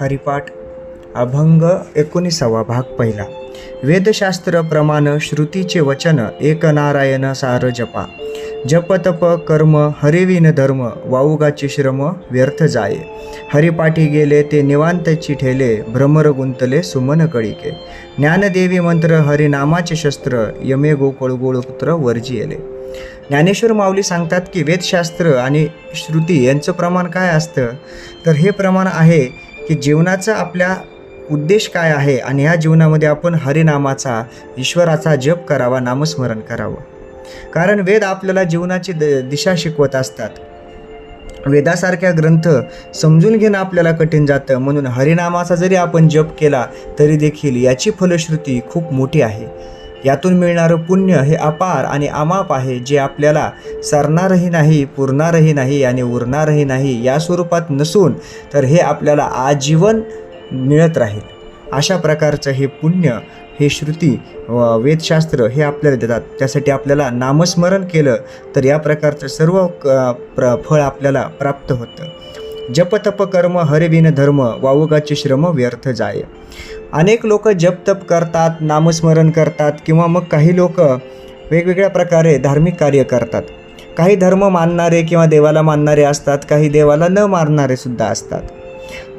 हरिपाठ अभंग 19 भाग पहिला। वेदशास्त्र प्रमाण श्रुतीचे वचन एक नारायण सार जपा। जप तप कर्म हरिविन धर्म वाऊगाचे श्रम व्यर्थ जाये। हरिपाठी गेले ते निवांतची ठेले भ्रमर गुंतले सुमन कळिके। ज्ञानदेवी मंत्र हरिनामाचे शस्त्र यमे गोकुळ पुत्र वर्जी येले। ज्ञानेश्वर माऊली सांगतात की वेदशास्त्र आणि श्रुती यांचं प्रमाण काय असतं, तर हे प्रमाण आहे की जीवनाचा आपल्या उद्देश काय आहे आणि ह्या जीवनामध्ये आपण हरिनामाचा ईश्वराचा जप करावा, नामस्मरण करावं। कारण वेद आपल्याला जीवनाची दिशा शिकवत असतात। वेदासारख्या ग्रंथ समजून घेणं आपल्याला कठीण जातं, म्हणून हरिनामाचा जरी आपण जप केला तरी देखील याची फलश्रुती खूप मोठी आहे। यातून मिळणारं पुण्य हे अपार आणि अमाप आहे, जे आपल्याला सरणारही नाही, पुरणारही नाही आणि उरणारही नाही या स्वरूपात नसून तर हे आपल्याला आजीवन मिळत राहील। अशा प्रकारचं हे पुण्य, हे श्रुती वेदशास्त्र हे आपल्याला देतात। त्यासाठी आपल्याला नामस्मरण केलं तर या प्रकारचं सर्व फळ आपल्याला प्राप्त होतं। जप तप कर्म हरिविन धर्म वाऊगाचे श्रम व्यर्थ जाये। अनेक लोक जप तप करतात, नामस्मरण करतात किंवा मग काही लोक वेगवेगळ्या प्रकारे धार्मिक कार्य करतात। काही धर्म मानणारे किंवा देवाला मानणारे असतात, काही देवाला न मानणारे सुद्धा असतात।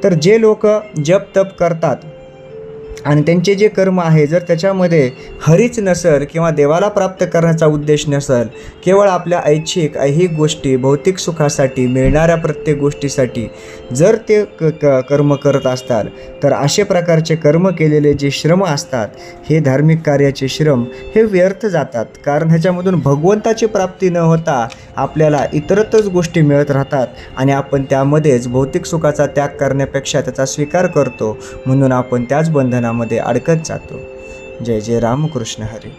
तर जे लोक जप तप करतात आणि त्यांचे जे कर्म आहे जर त्याच्यामध्ये हरीच नसेल किंवा देवाला प्राप्त करण्याचा उद्देश नसेल, केवळ आपल्या ऐच्छिक ऐहिक गोष्टी भौतिक सुखासाठी मिळणाऱ्या प्रत्येक गोष्टीसाठी जर ते कर्म करत असतात, तर अशा प्रकारचे कर्म केलेले जे श्रम असतात हे धार्मिक कार्याचे श्रम हे व्यर्थ जातात। कारण ह्याच्यामधून भगवंताची प्राप्ती न होता आपल्याला इतरतच गोष्टी मिळत राहतात आणि आपण त्यामध्येच भौतिक सुखाचा त्याग करण्यापेक्षा त्याचा स्वीकार करतो, म्हणून आपण त्याच बंधनामध्ये अडकत जातो। जय जय रामकृष्ण हरी।